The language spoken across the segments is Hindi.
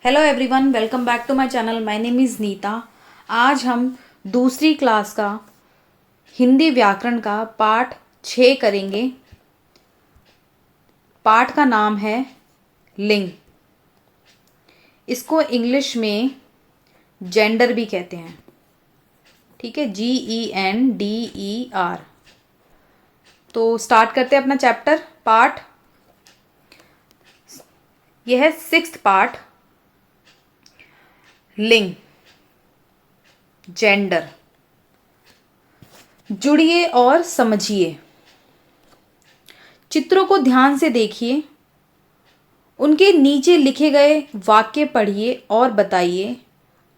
Hello everyone, welcome back to my channel. My name is Nita. आज हम दूसरी क्लास का हिंदी व्याकरण का पाठ 6 करेंगे। पाठ का नाम है लिंग। इसको इंग्लिश में जेंडर भी कहते हैं। ठीक है, GENDER। तो स्टार्ट करते हैं अपना चैप्टर पाठ। यह है 6th पार्ट, लिंग, जेंडर। जुड़िए और समझिए। चित्रों को ध्यान से देखिए, उनके नीचे लिखे गए वाक्य पढ़िए और बताइए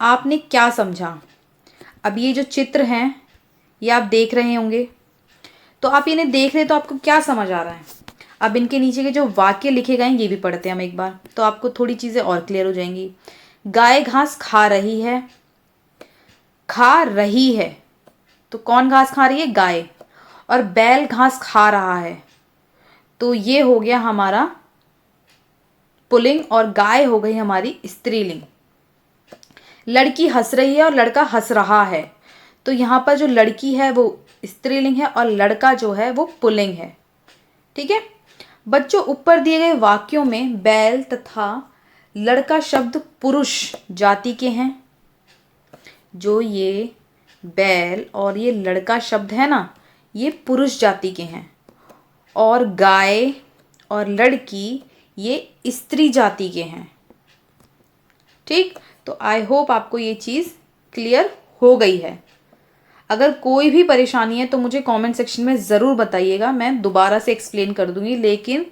आपने क्या समझा। अब ये जो चित्र हैं ये आप देख रहे होंगे, तो आप इन्हें देख रहे तो आपको क्या समझ आ रहा है। अब इनके नीचे के जो वाक्य लिखे गए हैं ये भी पढ़ते हैं हम एक बार, तो आपको थोड़ी चीज़ें और क्लियर हो जाएंगी। गाय घास खा रही है, खा रही है, तो कौन घास खा रही है? गाय। और बैल घास खा रहा है, तो ये हो गया हमारा पुल्लिंग और गाय हो गई हमारी स्त्रीलिंग। लड़की हंस रही है और लड़का हंस रहा है, तो यहाँ पर जो लड़की है वो स्त्रीलिंग है और लड़का जो है वो पुल्लिंग है। ठीक है बच्चों, ऊपर दिए गए वाक्यों में बैल तथा लड़का शब्द पुरुष जाति के हैं। जो ये बैल और ये लड़का शब्द है ना, ये पुरुष जाति के हैं, और गाय और लड़की ये स्त्री जाति के हैं। ठीक, तो आई होप आपको ये चीज़ क्लियर हो गई है। अगर कोई भी परेशानी है तो मुझे कमेंट सेक्शन में ज़रूर बताइएगा, मैं दोबारा से एक्सप्लेन कर दूंगी, लेकिन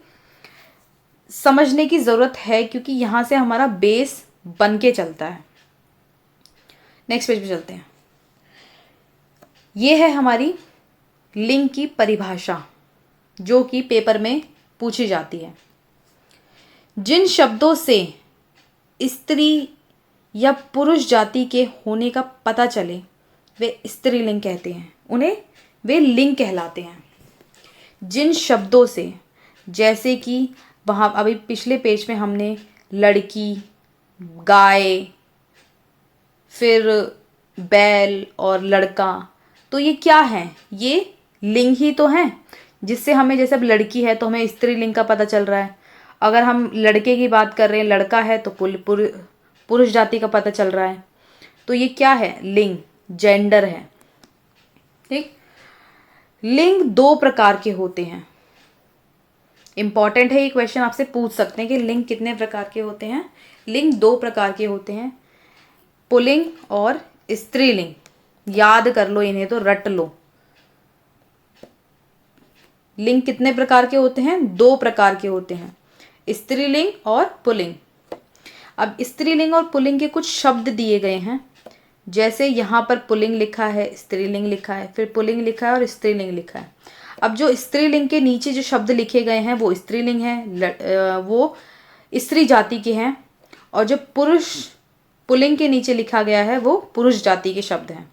समझने की ज़रूरत है क्योंकि यहाँ से हमारा बेस बन के चलता है। नेक्स्ट पेज पे चलते हैं। ये है हमारी लिंग की परिभाषा जो कि पेपर में पूछी जाती है। जिन शब्दों से स्त्री या पुरुष जाति के होने का पता चले वे स्त्रीलिंग कहते हैं, उन्हें वे लिंग कहलाते हैं। जिन शब्दों से, जैसे कि वहाँ अभी पिछले पेज में हमने लड़की, गाय, फिर बैल और लड़का, तो ये क्या है? ये लिंग ही तो हैं, जिससे हमें, जैसे अब लड़की है तो हमें स्त्रीलिंग का पता चल रहा है। अगर हम लड़के की बात कर रहे हैं, लड़का है तो पुरुष जाति का पता चल रहा है। तो ये क्या है? लिंग, जेंडर है। ठीक, लिंग 2 प्रकार के होते हैं। इंपॉर्टेंट है ये क्वेश्चन, आपसे पूछ सकते हैं कि लिंग कितने प्रकार के होते हैं। लिंग 2 प्रकार के होते हैं, पुल्लिंग और स्त्रीलिंग। याद कर लो इन्हें, तो रट लो। लिंग कितने प्रकार के होते हैं? 2 प्रकार के होते हैं, स्त्रीलिंग और पुल्लिंग। अब स्त्रीलिंग और पुल्लिंग के कुछ शब्द दिए गए हैं, जैसे यहाँ पर पुल्लिंग लिखा है, स्त्रीलिंग लिखा है, फिर पुल्लिंग लिखा है और स्त्रीलिंग लिखा है। अब जो स्त्रीलिंग के नीचे जो शब्द लिखे गए हैं वो स्त्रीलिंग है, वो स्त्री जाति के हैं, और जो पुल्लिंग के नीचे लिखा गया है वो पुरुष जाति के शब्द हैं।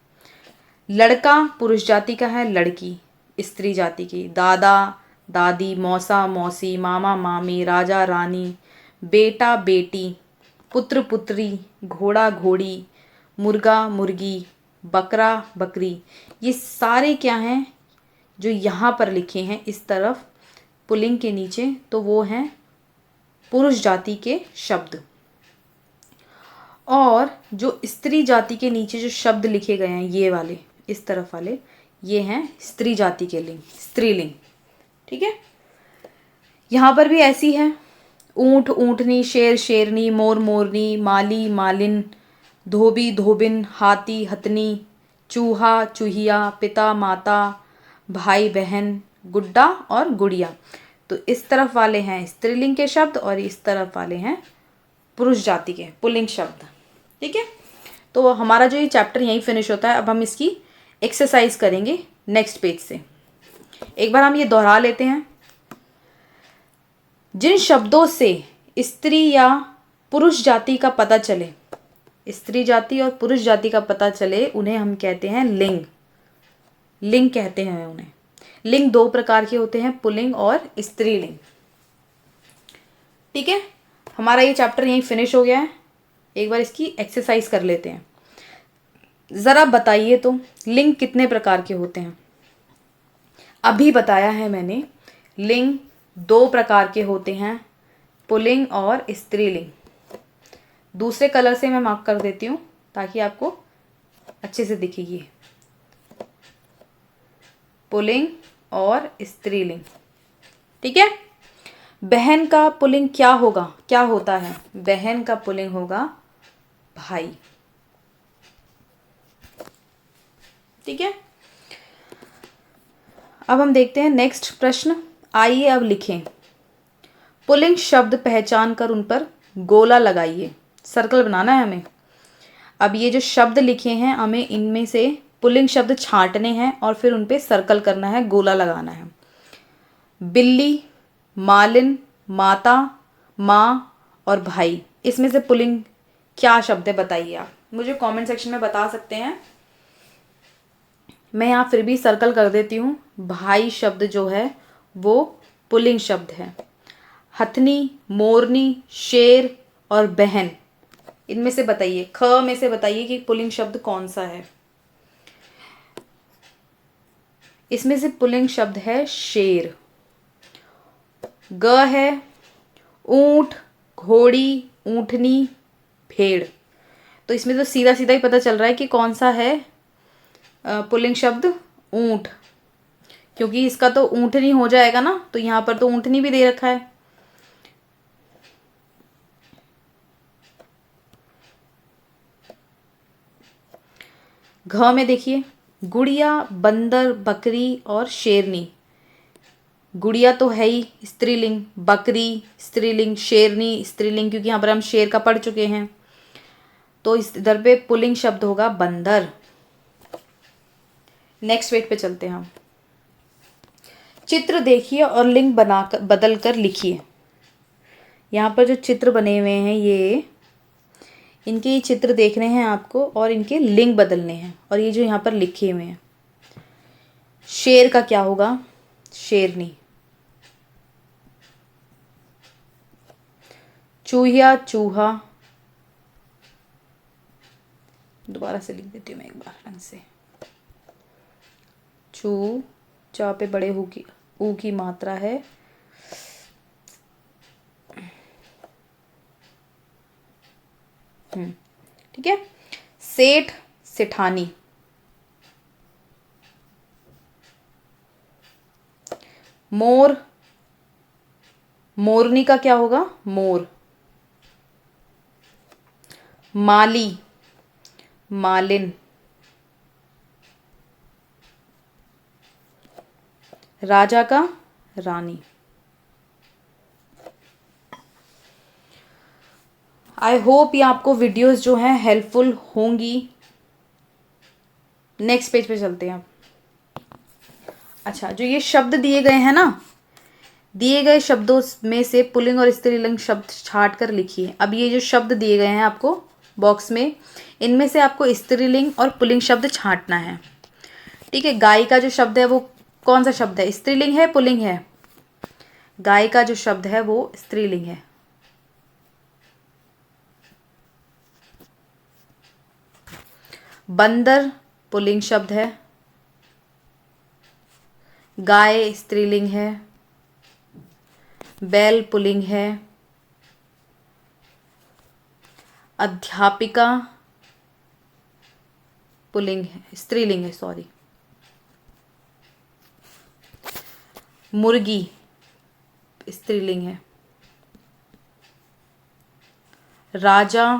लड़का पुरुष जाति का है, लड़की स्त्री जाति की। दादा दादी, मौसा मौसी, मामा मामी, राजा रानी, बेटा बेटी, पुत्र पुत्री, घोड़ा घोड़ी, मुर्गा मुर्गी, बकरा बकरी, ये सारे क्या हैं जो यहाँ पर लिखे हैं इस तरफ पुल्लिंग के नीचे, तो वो हैं पुरुष जाति के शब्द। और जो स्त्री जाति के नीचे जो शब्द लिखे गए हैं ये वाले, इस तरफ वाले, ये हैं स्त्री जाति के लिंग, स्त्रीलिंग। ठीक है, यहाँ पर भी ऐसी है। ऊंट ऊंटनी, शेर शेरनी, मोर मोरनी, माली मालिन, धोबी धोबिन, हाथी हथनी, चूहा चूहिया, पिता माता, भाई बहन, गुड्डा और गुड़िया। तो इस तरफ वाले हैं स्त्रीलिंग के शब्द और इस तरफ वाले हैं पुरुष जाति के पुल्लिंग शब्द। ठीक है, तो हमारा जो ये चैप्टर यहीं फिनिश होता है। अब हम इसकी एक्सरसाइज करेंगे नेक्स्ट पेज से। एक बार हम ये दोहरा लेते हैं। जिन शब्दों से स्त्री या पुरुष जाति का पता चले, स्त्री जाति और पुरुष जाति का पता चले, उन्हें हम कहते हैं लिंग। लिंग कहते हैं उन्हें। लिंग 2 प्रकार के होते हैं, पुल्लिंग और स्त्रीलिंग। ठीक है, हमारा ये चैप्टर यहीं फिनिश हो गया है। एक बार इसकी एक्सरसाइज कर लेते हैं। ज़रा बताइए तो लिंग कितने प्रकार के होते हैं? अभी बताया है मैंने, लिंग 2 प्रकार के होते हैं, पुल्लिंग और स्त्रीलिंग। दूसरे कलर से मैं मार्क कर देती हूँ ताकि आपको अच्छे से दिखेगी। पुल्लिंग और स्त्रीलिंग, ठीक है। बहन का पुल्लिंग क्या होगा, क्या होता है? बहन का पुल्लिंग होगा भाई, ठीक है। अब हम देखते हैं नेक्स्ट प्रश्न। आइए अब लिखें। पुल्लिंग शब्द पहचान कर उन पर गोला लगाइए, सर्कल बनाना है हमें। अब ये जो शब्द लिखे हैं, हमें इनमें से पुल्लिंग शब्द छांटने हैं और फिर उन पे सर्कल करना है, गोला लगाना है। बिल्ली, मालिन, माता, माँ और भाई, इसमें से पुल्लिंग क्या शब्द है बताइए। आप मुझे कमेंट सेक्शन में बता सकते हैं। मैं यहाँ फिर भी सर्कल कर देती हूँ। भाई शब्द जो है वो पुल्लिंग शब्द है। हथनी, मोरनी, शेर और बहन, इनमें से बताइए, ख में से बताइए कि पुल्लिंग शब्द कौन सा है। इसमें से पुल्लिंग शब्द है शेर। ग है ऊंट, घोड़ी, ऊंटनी, भेड़। तो इसमें तो सीधा सीधा ही पता चल रहा है कि कौन सा है पुल्लिंग शब्द, ऊंट, क्योंकि इसका तो ऊंटनी हो जाएगा ना, तो यहाँ पर तो ऊंटनी भी दे रखा है। घ में देखिए, गुड़िया, बंदर, बकरी और शेरनी। गुड़िया तो है ही स्त्रीलिंग, बकरी स्त्रीलिंग, शेरनी स्त्रीलिंग, क्योंकि यहाँ पर हम शेर का पढ़ चुके हैं। तो इस इधर पे पुल्लिंग शब्द होगा बंदर। नेक्स्ट पेज पे चलते हैं हम। चित्र देखिए और लिंग बनाकर बदल कर लिखिए। यहाँ पर जो चित्र बने हुए हैं, ये इनके ये चित्र देखने हैं आपको और इनके लिंग बदलने हैं। और ये जो यहाँ पर लिखे हुए हैं, शेर का क्या होगा? शेरनी। चूहिया, चूहा। दोबारा से लिख देती हूँ मैं एक बार ढंग से। चू, चा पे बड़े ऊ की मात्रा है। ठीक है। सेठ, सेठानी। मोर, मोरनी का क्या होगा? मोर। माली, मालिन। राजा का रानी। आई होप ये आपको वीडियोस जो हैं हेल्पफुल होंगी। नेक्स्ट पेज पे चलते हैं। अच्छा, जो ये शब्द दिए गए हैं ना, दिए गए शब्दों में से पुल्लिंग और स्त्रीलिंग शब्द छांट कर लिखिए। अब ये जो शब्द दिए गए हैं आपको बॉक्स में, इनमें से आपको स्त्रीलिंग और पुल्लिंग शब्द छांटना है, ठीक है। गाय का जो शब्द है वो कौन सा शब्द है? स्त्रीलिंग है, पुल्लिंग है? गाय का जो शब्द है वो स्त्रीलिंग है। बंदर पुल्लिंग शब्द है, गाय स्त्रीलिंग है, बैल पुल्लिंग है, अध्यापिका पुल्लिंग है, स्त्रीलिंग है, सॉरी। मुर्गी स्त्रीलिंग है। राजा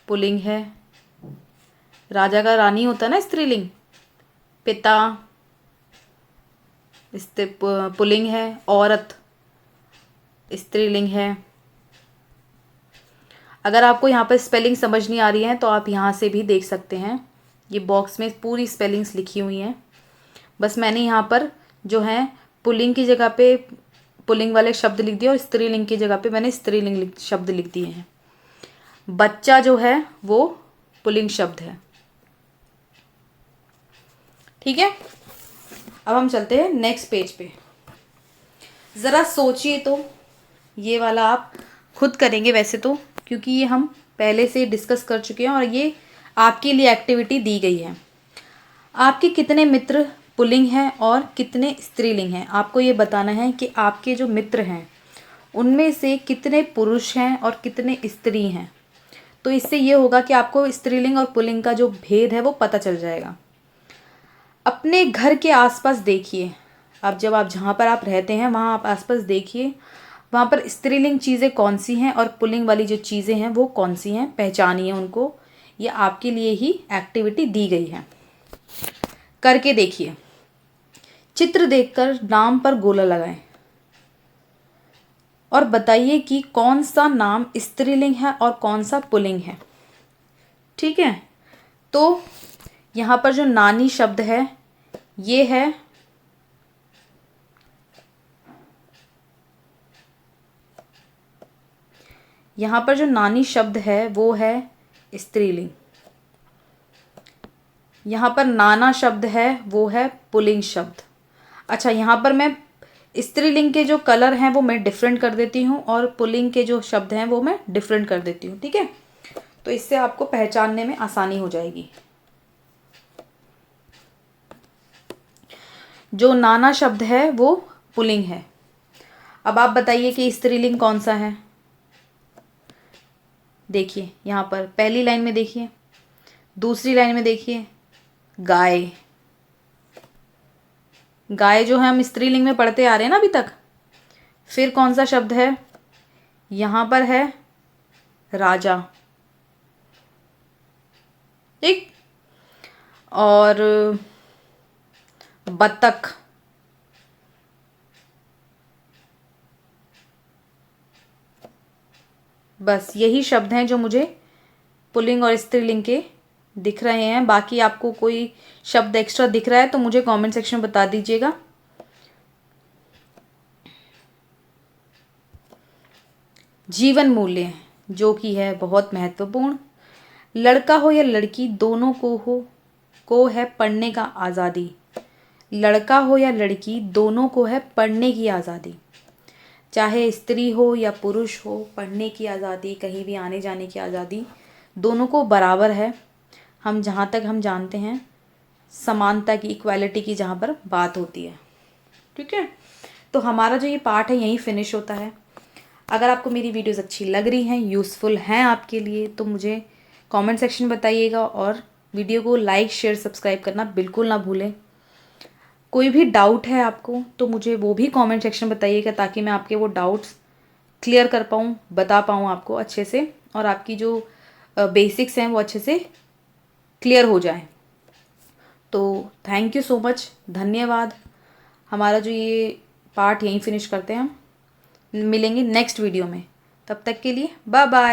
पुल्लिंग है, राजा का रानी होता है ना स्त्रीलिंग। पिता पुल्लिंग है, औरत स्त्रीलिंग है। अगर आपको यहाँ पर स्पेलिंग समझ नहीं आ रही है तो आप यहाँ से भी देख सकते हैं। ये बॉक्स में पूरी स्पेलिंग्स लिखी हुई हैं। बस मैंने यहाँ पर जो है पुल्लिंग की जगह पे पुल्लिंग वाले शब्द लिख दिए और स्त्रीलिंग की जगह पे मैंने स्त्रीलिंग शब्द लिख दिए हैं। बच्चा जो है वो पुल्लिंग शब्द है, ठीक है। अब हम चलते हैं नेक्स्ट पेज पे। ज़रा सोचिए तो, ये वाला आप खुद करेंगे वैसे तो, क्योंकि ये हम पहले से डिस्कस कर चुके हैं और ये आपके लिए एक्टिविटी दी गई है। आपके कितने मित्र पुल्लिंग हैं और कितने स्त्रीलिंग हैं, आपको ये बताना है कि आपके जो मित्र हैं उनमें से कितने पुरुष हैं और कितने स्त्री हैं। तो इससे ये होगा कि आपको स्त्रीलिंग और पुल्लिंग का जो भेद है वो पता चल जाएगा। अपने घर के आसपास देखिए, अब जब आप जहाँ पर आप रहते हैं वहाँ आप आसपास देखिए, वहाँ पर स्त्रीलिंग चीज़ें कौन सी हैं और पुल्लिंग वाली जो चीज़ें हैं वो कौन सी हैं, पहचानिए उनको। ये आपके लिए ही एक्टिविटी दी गई है, करके देखिए। चित्र देखकर नाम पर गोला लगाएं और बताइए कि कौन सा नाम स्त्रीलिंग है और कौन सा पुल्लिंग है। ठीक है, तो यहाँ पर जो नानी शब्द है ये है यहाँ पर जो नानी शब्द है वो है स्त्रीलिंग। यहाँ पर नाना शब्द है वो है पुल्लिंग शब्द। अच्छा, यहाँ पर मैं स्त्रीलिंग के जो कलर हैं वो मैं डिफरेंट कर देती हूँ और पुल्लिंग के जो शब्द हैं वो मैं डिफरेंट कर देती हूँ। ठीक है, तो इससे आपको पहचानने में आसानी हो जाएगी। जो नाना शब्द है वो पुल्लिंग है। अब आप बताइए कि स्त्रीलिंग कौन सा है। देखिए यहाँ पर पहली लाइन में देखिए, दूसरी लाइन में देखिए, गाय। गाय जो है हम स्त्रीलिंग में पढ़ते आ रहे हैं ना अभी तक। फिर कौन सा शब्द है, यहाँ पर है राजा। ठीक, और बतख, बस यही शब्द हैं जो मुझे पुल्लिंग और स्त्रीलिंग के दिख रहे हैं। बाकी आपको कोई शब्द एक्स्ट्रा दिख रहा है तो मुझे कमेंट सेक्शन में बता दीजिएगा। जीवन मूल्य जो कि है बहुत महत्वपूर्ण। लड़का हो या लड़की दोनों को है पढ़ने का आज़ादी। लड़का हो या लड़की दोनों को है पढ़ने की आज़ादी। चाहे स्त्री हो या पुरुष हो, पढ़ने की आज़ादी, कहीं भी आने जाने की आज़ादी दोनों को बराबर है। हम जहाँ तक हम जानते हैं समानता की, इक्वालिटी की जहाँ पर बात होती है। ठीक है, तो हमारा जो ये पार्ट है यहीं फिनिश होता है। अगर आपको मेरी वीडियोस अच्छी लग रही हैं, यूज़फुल हैं आपके लिए, तो मुझे कमेंट सेक्शन बताइएगा और वीडियो को लाइक शेयर सब्सक्राइब करना बिल्कुल ना भूलें। कोई भी डाउट है आपको तो मुझे वो भी कमेंट सेक्शन बताइएगा ताकि मैं आपके वो डाउट्स क्लियर कर पाऊँ, बता पाऊँ आपको अच्छे से, और आपकी जो बेसिक्स हैं वो अच्छे से क्लियर हो जाए। तो थैंक यू सो मच, धन्यवाद। हमारा जो ये पार्ट यहीं फिनिश करते हैं, हम मिलेंगे नेक्स्ट वीडियो में। तब तक के लिए बाय बाय।